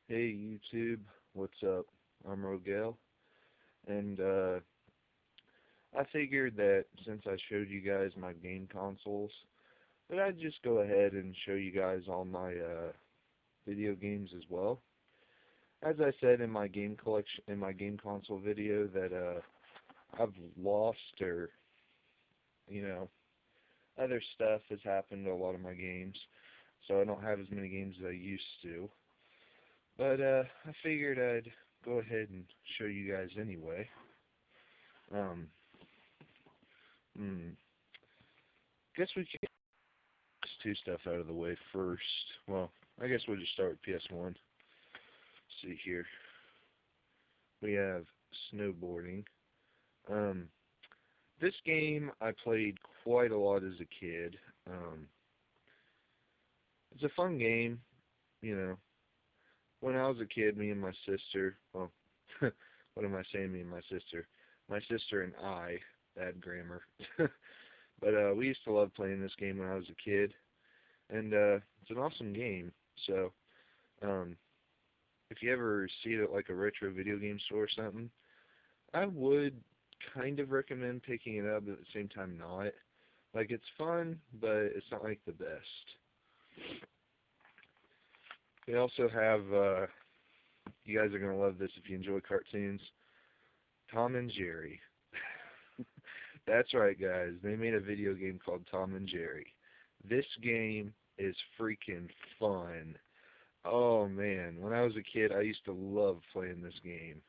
Hey YouTube, what's up? I'm Rogel, and I figured that since I showed you guys my game consoles, that I'd just go ahead and show you guys all my video games as well. As I said in my game collection, in my game console video, that I've lost or you know other stuff has happened to a lot of my games, so I don't have as many games as I used to. But I figured I'd go ahead and show you guys anyway. Um, hmm, guess we can get this two stuff out of the way first. Well, I guess we'll just start with PS1. See here, we have snowboarding. Um, this game I played quite a lot as a kid. Um, it's a fun game, you know. When I was a kid, me and my sister, well, what am I saying, me and my sister? My sister and I, bad grammar. But we used to love playing this game when I was a kid, and it's an awesome game. So, um, if you ever see it at like a retro video game store or something, I would kind of recommend picking it up, but at the same time not. Like it's fun, but it's not like the best. They also have, you guys are gonna love this if you enjoy cartoons, Tom and Jerry. That's right, guys. They made a video game called Tom and Jerry. This game is freaking fun. Oh man, when I was a kid, I used to love playing this game.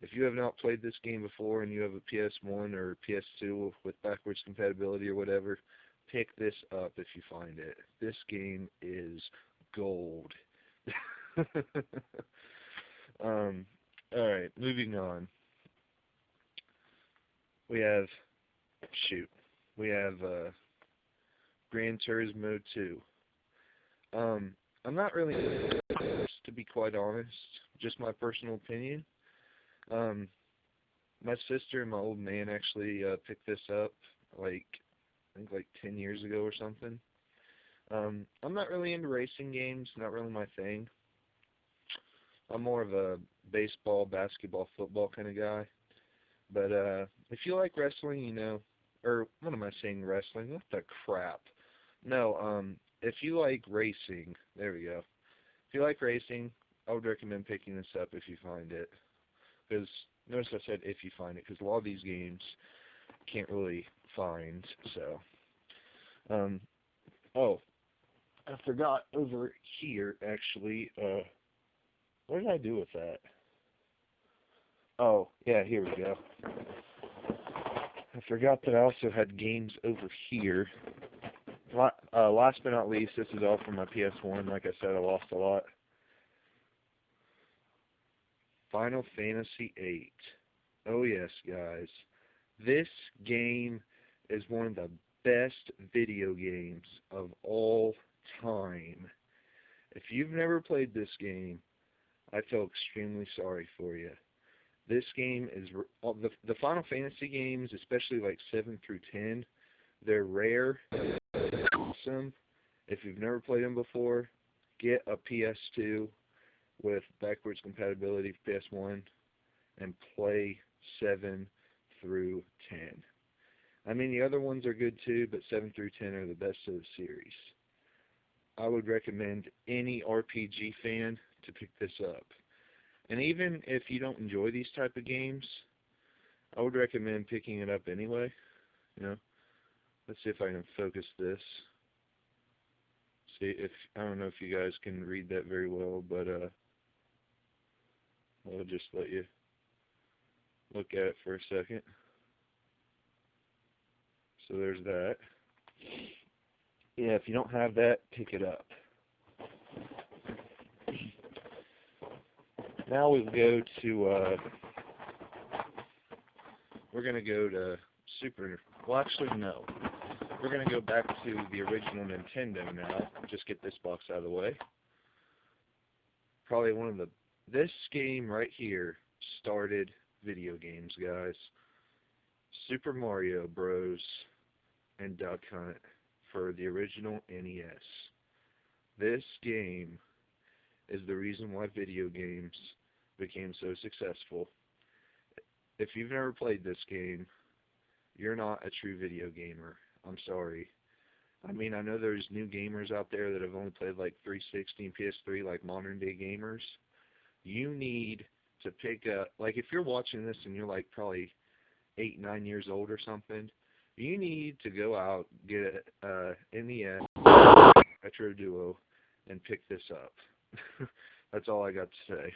If you have not played this game before and you have a PS1 or PS2 with backwards compatibility or whatever, pick this up if you find it. This game is gold. um, alright, moving on. We have, shoot, we have Gran Turismo 2. Um, I'm not really into this, to be quite honest, just my personal opinion. Um, my sister and my old man actually picked this up like I think like 10 years ago or something. I'm not really into racing games, not really my thing. I'm more of a baseball, basketball, football kind of guy. But if you like wrestling, or what am I saying, wrestling? What the crap? No, if you like racing, there we go. If you like racing, I would recommend picking this up if you find it. Because notice I said if you find it, because a lot of these games can't really find. So, um, oh, I forgot over here actually. What did I do with that? Oh, yeah, here we go. I forgot that I also had games over here. Last but not least, this is all from my PS1. Like I said, I lost a lot. Final Fantasy VIII. Oh yes, guys. This game is one of the best video games of all time. If you've never played this game, I feel extremely sorry for you. This game is the Final Fantasy games, especially like 7 through 10. They're rare, awesome. If you've never played them before, get a PS2 with backwards compatibility for PS1 and play 7 through 10. I mean, the other ones are good too, but 7 through 10 are the best of the series. I would recommend any RPG fan to pick this up. And even if you don't enjoy these type of games, I would recommend picking it up anyway. You know, let's see if I can focus this. See if I don't know if you guys can read that very well, but I'll just let you look at it for a second. So there's that. Yeah, if you don't have that, pick it up. Now we'll go to we're gonna go to Super. Well, actually, no. We're gonna go back to the original Nintendo now. Just get this box out of the way. Probably one of the this game right here started video games, guys. Super Mario Bros. And Duck Hunt for the original NES. This game is the reason why video games became so successful. If you've never played this game, you're not a true video gamer. I'm sorry. I mean, I know there's new gamers out there that have only played like 360 and PS3, like modern day gamers. You need to pick up, like if you're watching this and you're like probably 8, 9 years old or something, you need to go out, get a NES Retro Duo, and pick this up. That's all I got to say.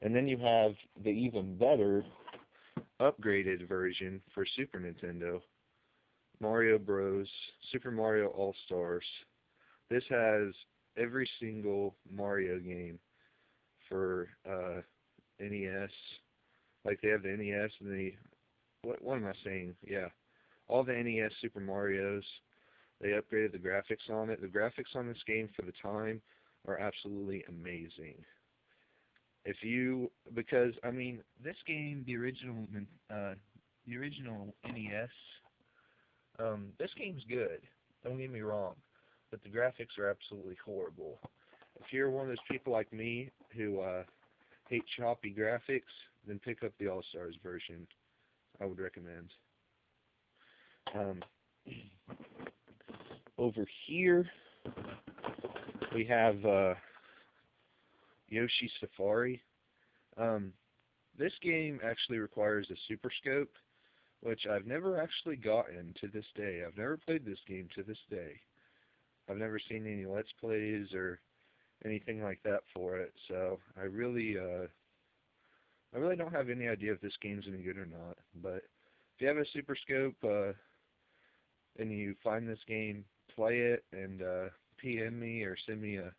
And then you have the even better upgraded version for Super Nintendo, Mario Bros. Super Mario All-Stars. This has every single Mario game for NES. Like they have the NES and the what am I saying? Yeah, all the NES Super Marios. They upgraded the graphics on it. The graphics on this game for the time are absolutely amazing. If you, because I mean, this game, the original NES, this game's good. Don't get me wrong, but the graphics are absolutely horrible. If you're one of those people like me who hate choppy graphics, then pick up the All Stars version. I would recommend. Um, over here we have Yoshi Safari. This game actually requires a Super Scope, which I've never actually gotten to this day. I've never played this game to this day. I've never seen any Let's Plays or anything like that for it, so I really don't have any idea if this game's any good or not. But if you have a Super Scope and you find this game, play it and PM me or send me a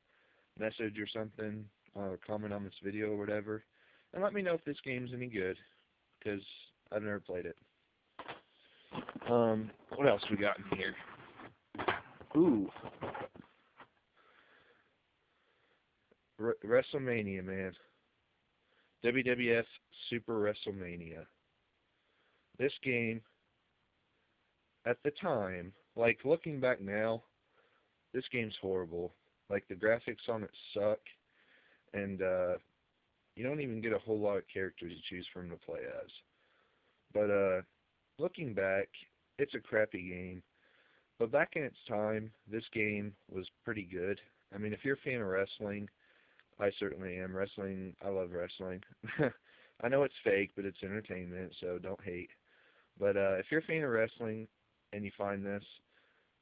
message or something, or comment on this video or whatever, and let me know if this game's any good, because I've never played it. What else we got in here? Ooh. WrestleMania, man. WWF Super WrestleMania. This game, at the time, like looking back now, this game's horrible. Like the graphics on it suck, and you don't even get a whole lot of characters to choose from to play as. But looking back, it's a crappy game. But back in its time, this game was pretty good. I mean, if you're a fan of wrestling, I certainly am. I love wrestling. I know it's fake, but it's entertainment, so don't hate. But if you're a fan of wrestling and you find this,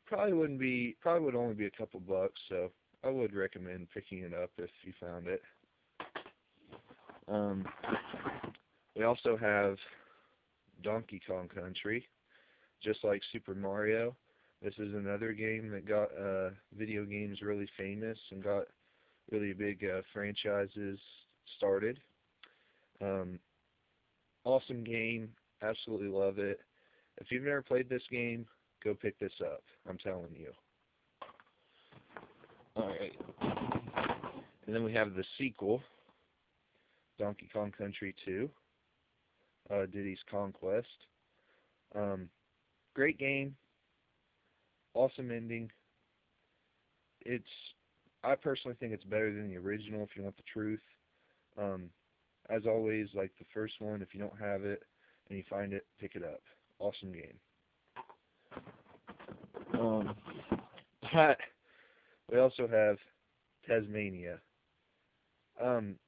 probably would only be a couple bucks, so I would recommend picking it up if you found it. We also have Donkey Kong Country, just like Super Mario. This is another game that got video games really famous and got really big franchises started. Awesome game, absolutely love it. If you've never played this game, go pick this up. I'm telling you. Alright. And then we have the sequel, Donkey Kong Country 2, Diddy's Conquest. Great game, awesome ending. I personally think it's better than the original if you want the truth. As always, like the first one, if you don't have it and you find it, pick it up. Awesome game. We also have Tasmania.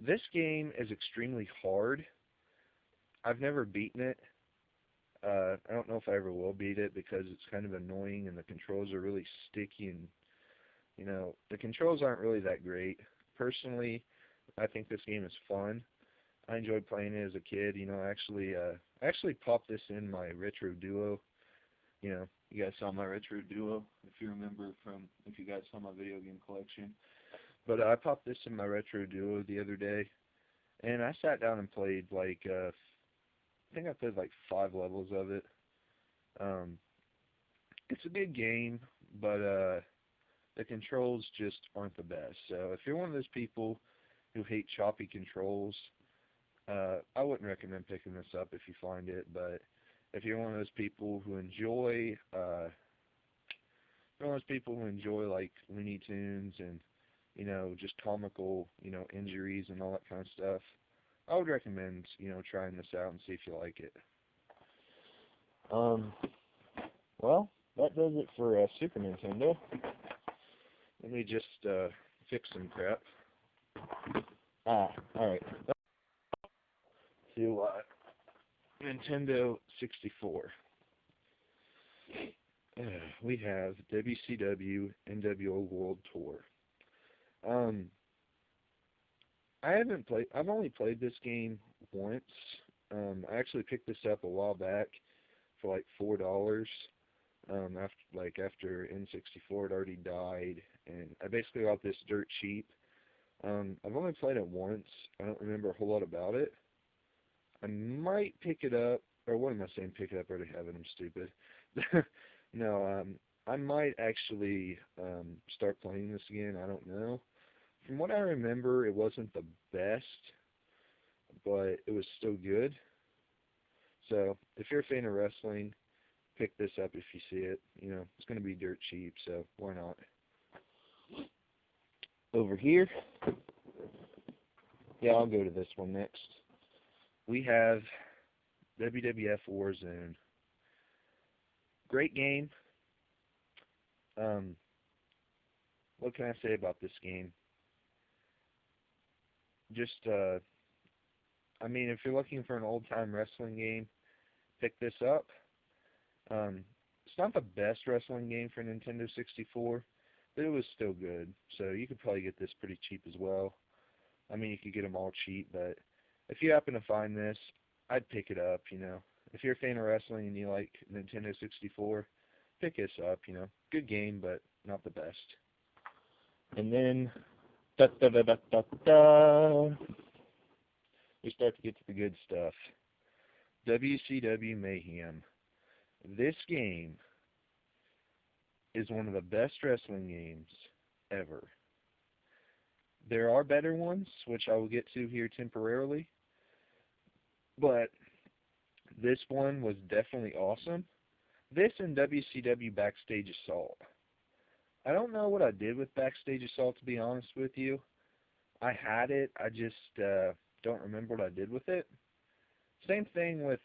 This game is extremely hard. I've never beaten it. I don't know if I ever will beat it because it's kind of annoying and the controls are really sticky and, the controls aren't really that great. Personally, I think this game is fun. I enjoyed playing it as a kid. I actually popped this in my Retro Duo. You guys saw my Retro Duo, if you guys saw my video game collection. But I popped this in my Retro Duo the other day, and I sat down and played I think I played like 5 levels of it. It's a good game, but the controls just aren't the best. So if you're one of those people who hate choppy controls, I wouldn't recommend picking this up if you find it. But if you're one of those people who enjoy like Looney Tunes and just comical, injuries and all that kind of stuff, I would recommend, trying this out and see if you like it. Well, that does it for Super Nintendo. Let me just fix some crap. Alright. To Nintendo 64. We have WCW NWO World Tour. I've only played this game once. I actually picked this up a while back for like $4. After N64 had already died, and I basically got this dirt cheap. I've only played it once. I don't remember a whole lot about it. I might pick it up, or what am I saying? Pick it up? I already have it. I'm stupid. No, I might actually start playing this again. I don't know. From what I remember, it wasn't the best, but it was still good. So if you're a fan of wrestling, pick this up if you see it. It's going to be dirt cheap, so why not? Over here, yeah, I'll go to this one next. We have WWF Warzone. Great game. What can I say about this game? Just, if you're looking for an old-time wrestling game, pick this up. It's not the best wrestling game for Nintendo 64, but it was still good. So you could probably get this pretty cheap as well. You could get them all cheap, but if you happen to find this, I'd pick it up, If you're a fan of wrestling and you like Nintendo 64, pick this up, Good game, but not the best. And then, we start to get to the good stuff. WCW Mayhem. This game is one of the best wrestling games ever. There are better ones, which I will get to here temporarily, but this one was definitely awesome. This and WCW Backstage Assault. I don't know what I did with Backstage Assault, to be honest with you. I had it, I just don't remember what I did with it. Same thing with,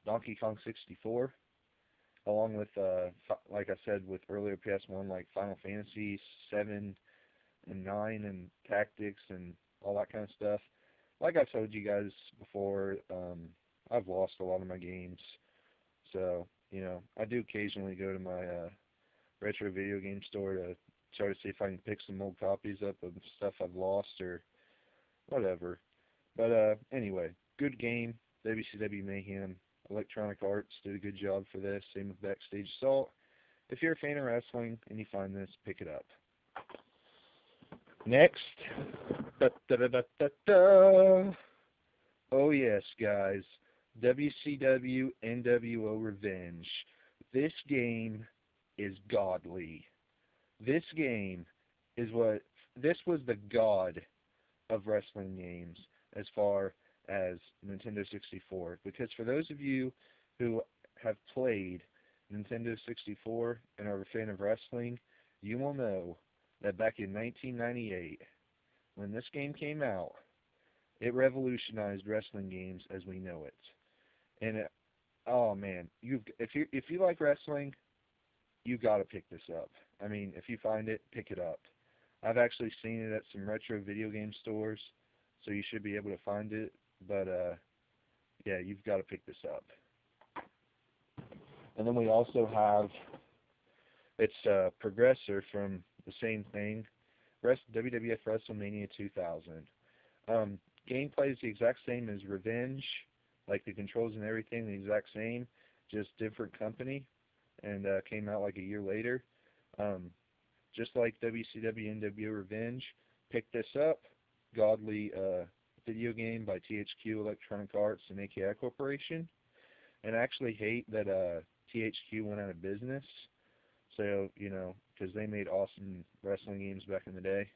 Donkey Kong 64, along with, like I said, with earlier PS1, like Final Fantasy 7 and 9 and Tactics and all that kind of stuff. Like I told you guys before, I've lost a lot of my games, so, I do occasionally go to my retro video game store to try to see if I can pick some old copies up of stuff I've lost or whatever. But anyway, good game. WCW Mayhem. Electronic Arts did a good job for this. Same with Backstage Assault. If you're a fan of wrestling and you find this, pick it up. Next. Oh yes, guys. WCW NWO Revenge. This game is godly. This game is this was the god of wrestling games as far as Nintendo 64. Because for those of you who have played Nintendo 64 and are a fan of wrestling, you will know that back in 1998, when this game came out, it revolutionized wrestling games as we know it. And oh man, if you like wrestling, you got to pick this up. If you find it, pick it up. I've actually seen it at some retro video game stores, so you should be able to find it. But yeah, you've got to pick this up. And then we also have Progressor from the same thing, WWF WrestleMania 2000. Gameplay is the exact same as Revenge, like the controls and everything the exact same, just different company, and came out like a year later. Just like WCW NWO Revenge, pick this up. Godly video game by THQ Electronic Arts and AKI Corporation. And I actually hate that THQ went out of business. So, because they made awesome wrestling games back in the day.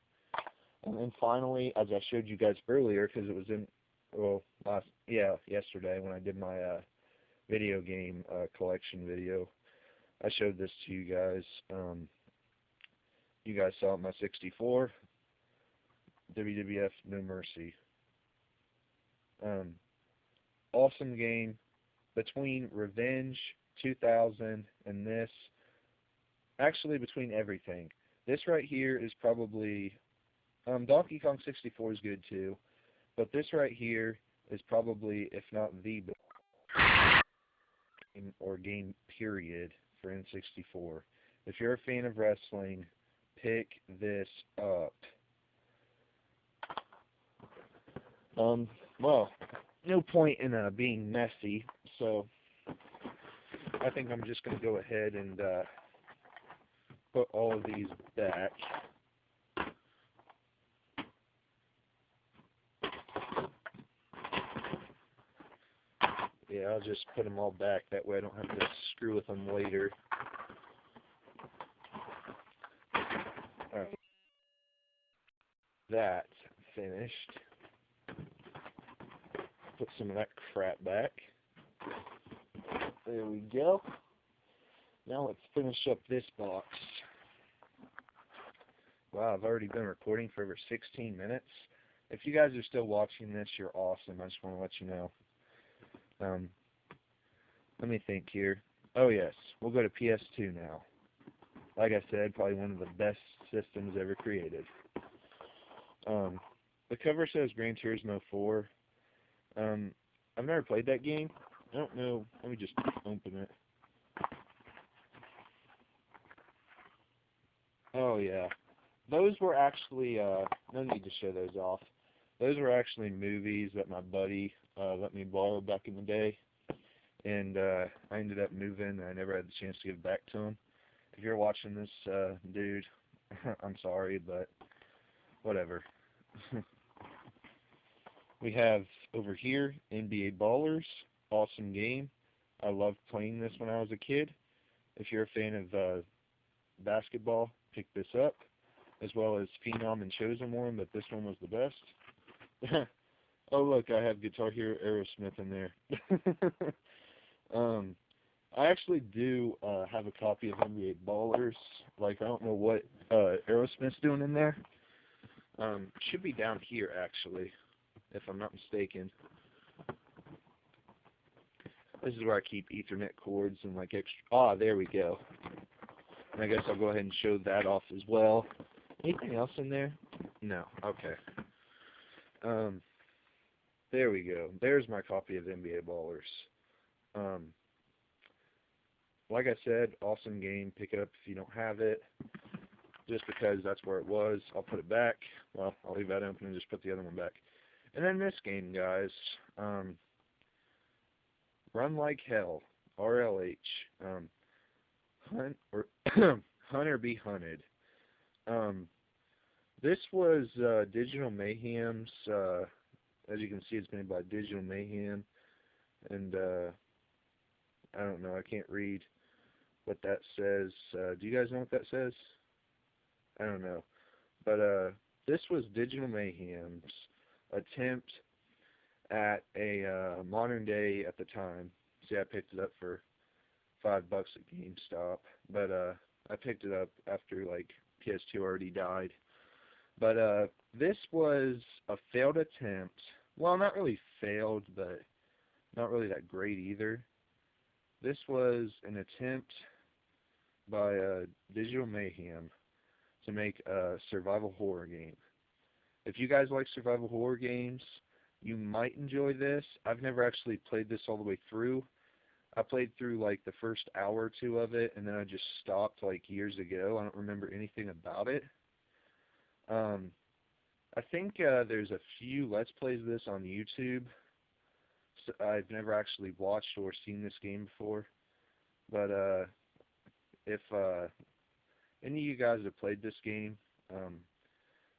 And then finally, as I showed you guys earlier, because it was yesterday when I did my video game collection video, I showed this to you guys. You guys saw it, my 64. WWF No Mercy. Awesome game. Between Revenge 2000 and this, actually between everything. This right here is probably, Donkey Kong 64 is good too, but this right here is probably, if not the best game or game period for N64. If you're a fan of wrestling, pick this up. Well, no point in being messy, so I think I'm just going to go ahead and put all of these back. Yeah, I'll just put them all back, that way I don't have to screw with them later. Alright, that's finished. Put some of that crap back. There we go. Now let's finish up this box. Wow, I've already been recording for over 16 minutes. If you guys are still watching this, you're awesome. I just want to let you know. Let me think here. Oh yes, we'll go to PS2 now. Like I said, probably one of the best systems ever created. The cover says Gran Turismo 4. I've never played that game. I don't know. Let me just open it. Oh yeah. Those were actually, no need to show those off. Those were actually movies that my buddy let me borrow back in the day. And I ended up moving, and I never had the chance to give it back to him. If you're watching this, dude, I'm sorry, but whatever. We have over here NBA Ballers, awesome game. I loved playing this when I was a kid. If you're a fan of basketball, pick this up, as well as Phenom and Chosen One, but this one was the best. Oh look, I have Guitar Hero Aerosmith in there. I actually do have a copy of NBA Ballers. Like, I don't know what Aerosmith's doing in there. Should be down here, actually, if I'm not mistaken. This is where I keep Ethernet cords and, like, extra... Ah, there we go. And I guess I'll go ahead and show that off as well. Anything else in there? No. Okay. There we go. There's my copy of NBA Ballers. Like I said, awesome game. Pick it up if you don't have it. Just because that's where it was, I'll put it back. Well, I'll leave that open and just put the other one back. And then this game, guys. Run Like Hell. RLH. Hunt or Hunt or Be Hunted. This was Digital Mayhem's. As you can see, it's made by Digital Mayhem. And I don't know. I can't read what that says. Do you guys know what that says? I don't know. But this was Digital Mayhem's attempt at a modern day at the time. See, I picked it up for $5 at GameStop. But I picked it up after, like, PS2 already died. But this was a failed attempt. Well, not really failed, but not really that great either. This was an attempt by Digital Mayhem to make a survival horror game. If you guys like survival horror games, you might enjoy this. I've never actually played this all the way through. I played through like the first hour or two of it, and then I just stopped like years ago. I don't remember anything about it. I think there's a few Let's Plays of this on YouTube. So I've never actually watched or seen this game before. But if any of you guys have played this game,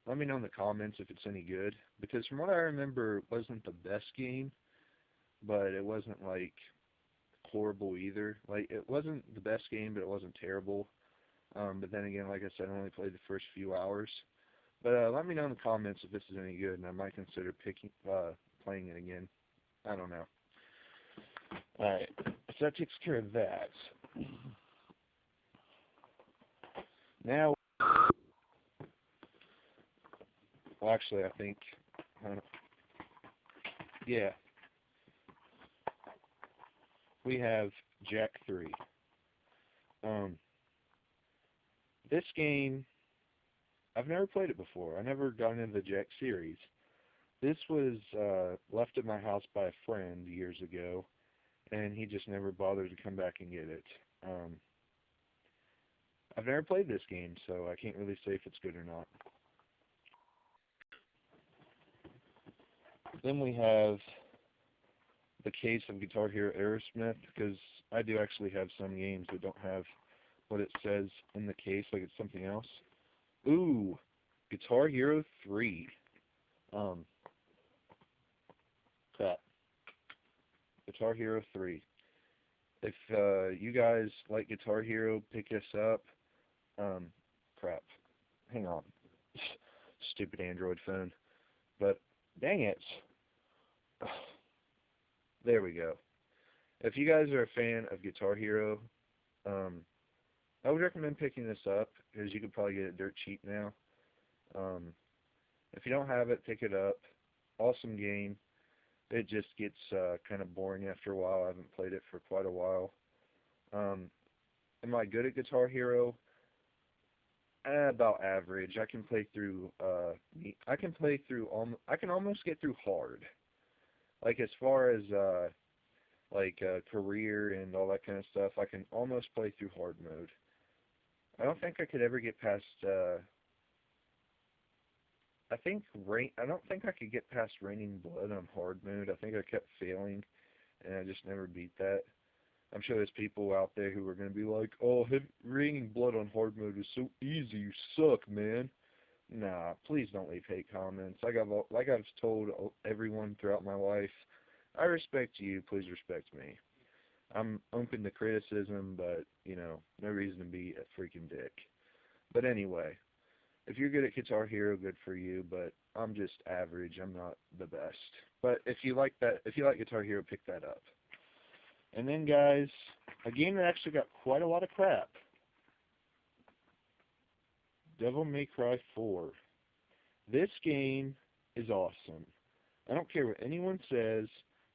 let me know in the comments if it's any good. Because from what I remember, it wasn't the best game, but it wasn't like horrible either. Like, it wasn't the best game, but it wasn't terrible. But then again, like I said, I only played the first few hours. But let me know in the comments if this is any good, and I might consider playing it again. I don't know. Alright, so that takes care of that. Now, well, actually, I think, uh, yeah, we have Jak 3. Um, this game, I've never played it before. I never got into the Jak series. This was left at my house by a friend years ago, and he just never bothered to come back and get it. Um, I've never played this game, so I can't really say if it's good or not. Then we have the case of Guitar Hero Aerosmith, because I do actually have some games that don't have what it says in the case, like it's something else. Ooh, Guitar Hero 3. Um, crap. Guitar Hero 3. If you guys like Guitar Hero, pick this up. Um, crap. Hang on. Stupid Android phone. But, dang it. There we go. If you guys are a fan of Guitar Hero, um, I would recommend picking this up, because you could probably get it dirt cheap now. Um, if you don't have it, pick it up. Awesome game. It just gets kind of boring after a while. I haven't played it for quite a while. Um, am I good at Guitar Hero? About average. I can play through. I can play through. I can almost get through hard. Like as far as career and all that kind of stuff, I can almost play through hard mode. I don't think I could ever get past. I don't think I could get past Raining Blood on hard mode. I think I kept failing, and I just never beat that. I'm sure there's people out there who are going to be like, "Oh, Raining Blood on hard mode is so easy. You suck, man." Nah, please don't leave hate comments. Like I've told everyone throughout my life, I respect you. Please respect me. I'm open to criticism, but no reason to be a freaking dick. But anyway, if you're good at Guitar Hero, good for you. But I'm just average. I'm not the best. But if you like Guitar Hero, pick that up. And then, guys, a game that actually got quite a lot of crap. Devil May Cry 4. This game is awesome. I don't care what anyone says.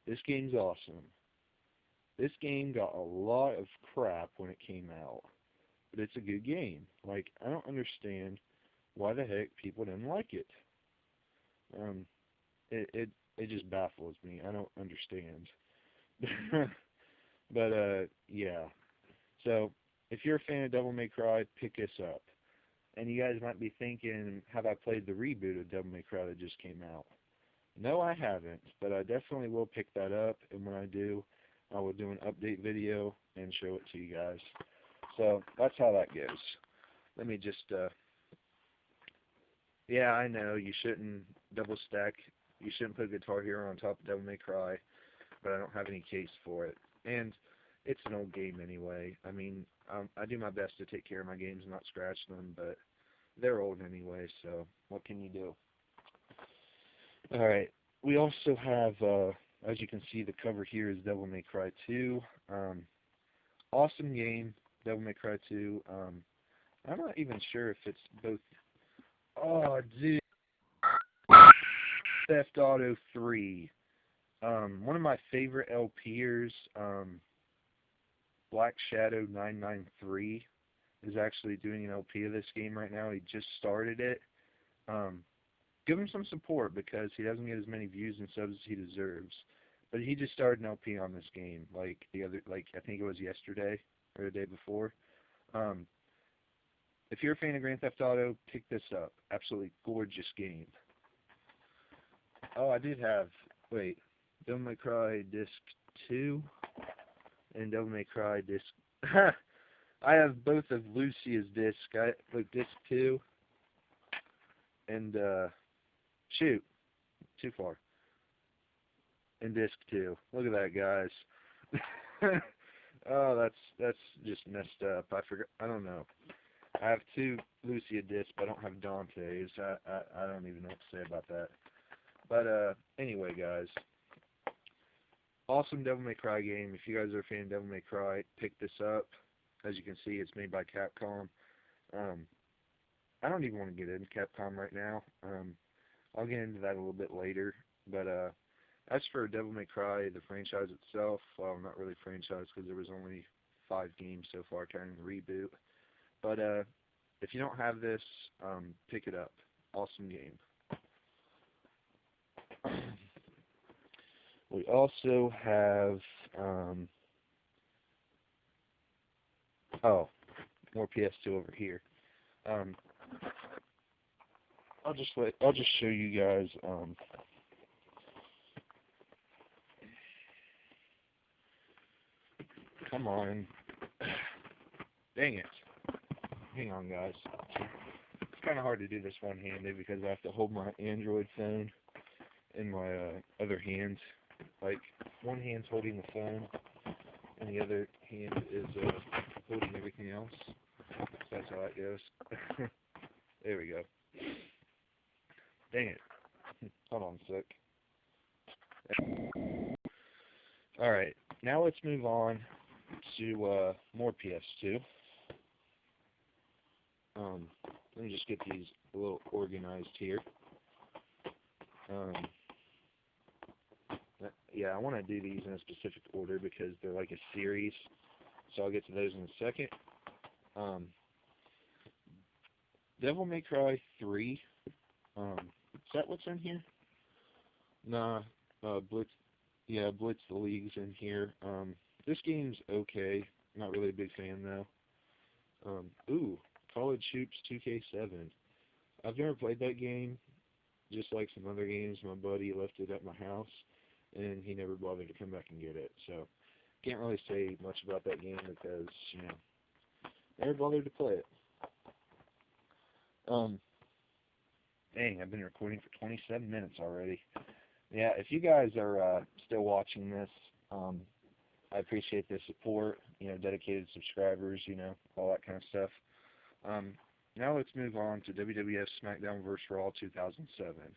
This game's awesome. This game got a lot of crap when it came out, but it's a good game. Like, I don't understand why the heck people didn't like it. Um, it just baffles me. I don't understand. But yeah. So if you're a fan of Devil May Cry, pick this up. And you guys might be thinking, have I played the reboot of Devil May Cry that just came out? No, I haven't, but I definitely will pick that up, and when I do, I will do an update video and show it to you guys. So that's how that goes. Let me just, yeah, I know you shouldn't double stack. You shouldn't put Guitar Hero on top of Devil May Cry, but I don't have any case for it. And it's an old game anyway. I mean, I do my best to take care of my games and not scratch them, but they're old anyway, so what can you do? Alright, we also have, as you can see, the cover here is Devil May Cry 2. Awesome game, Devil May Cry 2. I'm not even sure if it's both. Oh, dude. Theft Auto 3. One of my favorite LPers, Black Shadow 993, is actually doing an LP of this game right now. He just started it. Um, give him some support because he doesn't get as many views and subs as he deserves. But he just started an LP on this game, I think it was yesterday or the day before. Um, if you're a fan of Grand Theft Auto, pick this up. Absolutely gorgeous game. Oh, I did have, wait, Devil May Cry Disc 2 and Devil May Cry Disc. I have both of Lucia's disc. Like Disc 2 and shoot, too far. And Disc 2. Look at that, guys. Oh, that's just messed up. I forgot. I don't know. I have two Lucia discs, but I don't have Dante's. I don't even know what to say about that. But anyway, guys, awesome Devil May Cry game. If you guys are a fan of Devil May Cry, pick this up. As you can see, it's made by Capcom. I don't even want to get into Capcom right now. I'll get into that a little bit later. But as for Devil May Cry, the franchise itself, well, not really franchise because there was only 5 games so far, counting the reboot. But if you don't have this, pick it up. Awesome game. We also have oh, more PS2 over here. Um, I'll just show you guys. Come on, dang it! Hang on, guys. It's kind of hard to do this one-handed because I have to hold my Android phone in my other hand. Like one hand's holding the phone, and the other hand is holding everything else. So that's how that goes. There we go. Dang it. Hold on a sec. Alright, now let's move on to more PS2. Let me just get these a little organized here. Yeah, I want to do these in a specific order because they're like a series, so I'll get to those in a second. Devil May Cry 3, is that what's in here? Nah, Blitz, yeah, Blitz the League's in here. This game's okay, not really a big fan though. Ooh, College Hoops 2K7. I've never played that game, just like some other games. My buddy left it at my house, and he never bothered to come back and get it, so can't really say much about that game because, you know, never bothered to play it. Dang, I've been recording for 27 minutes already. Yeah, if you guys are still watching this, I appreciate the support, you know, dedicated subscribers, you know, all that kind of stuff. Now let's move on to WWF SmackDown vs. Raw 2007.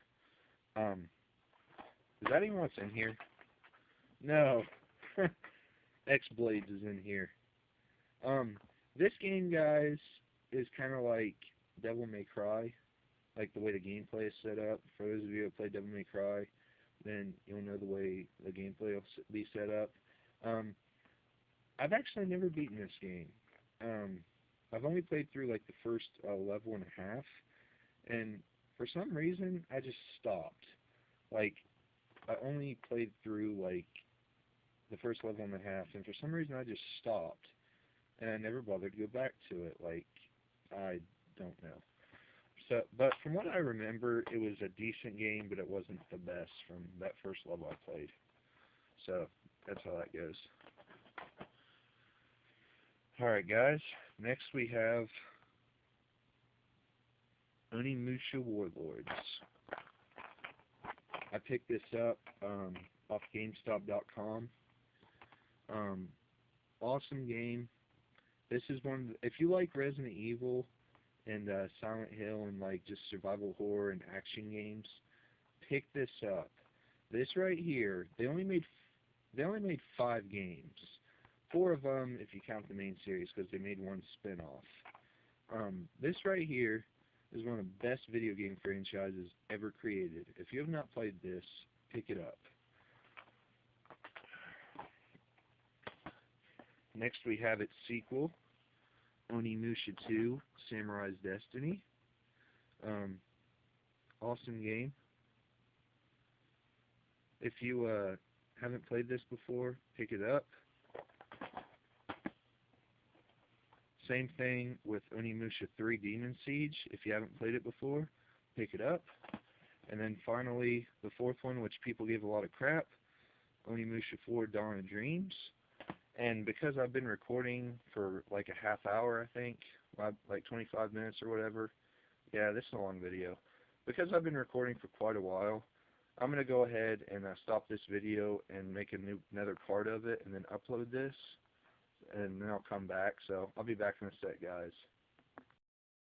Is that even what's in here? No. X-Blades is in here. This game, guys, is kind of like Devil May Cry, like the way the gameplay is set up. For those of you who play Devil May Cry, then you'll know the way the gameplay will be set up. I've actually never beaten this game. I've only played through like the first level and a half, and for some reason I just stopped. Like, I only played through like the first level and a half, and for some reason I just stopped, and I never bothered to go back to it. Like, I don't know. So, but from what I remember, it was a decent game, but it wasn't the best from that first level I played. So, that's how that goes. Alright, guys. Next we have Onimusha Warlords. I picked this up off GameStop.com. Awesome game. This is one of the, if you like Resident Evil and Silent Hill and like just survival horror and action games, pick this up. This right here, they only made 5 games. 4 of them if you count the main series because they made one spin-off. This right here is one of the best video game franchises ever created. If you have not played this, pick it up. Next we have its sequel, Onimusha 2, Samurai's Destiny. Awesome game. If you haven't played this before, pick it up. Same thing with Onimusha 3 Demon Siege. If you haven't played it before, pick it up. And then finally, the 4th one, which people give a lot of crap, Onimusha 4 Dawn of Dreams. And because I've been recording for like a half hour, I think, like 25 minutes or whatever, yeah, this is a long video. Because I've been recording for quite a while, I'm going to go ahead and stop this video and make another part of it and then upload this. And then I'll come back. So I'll be back in a sec, guys.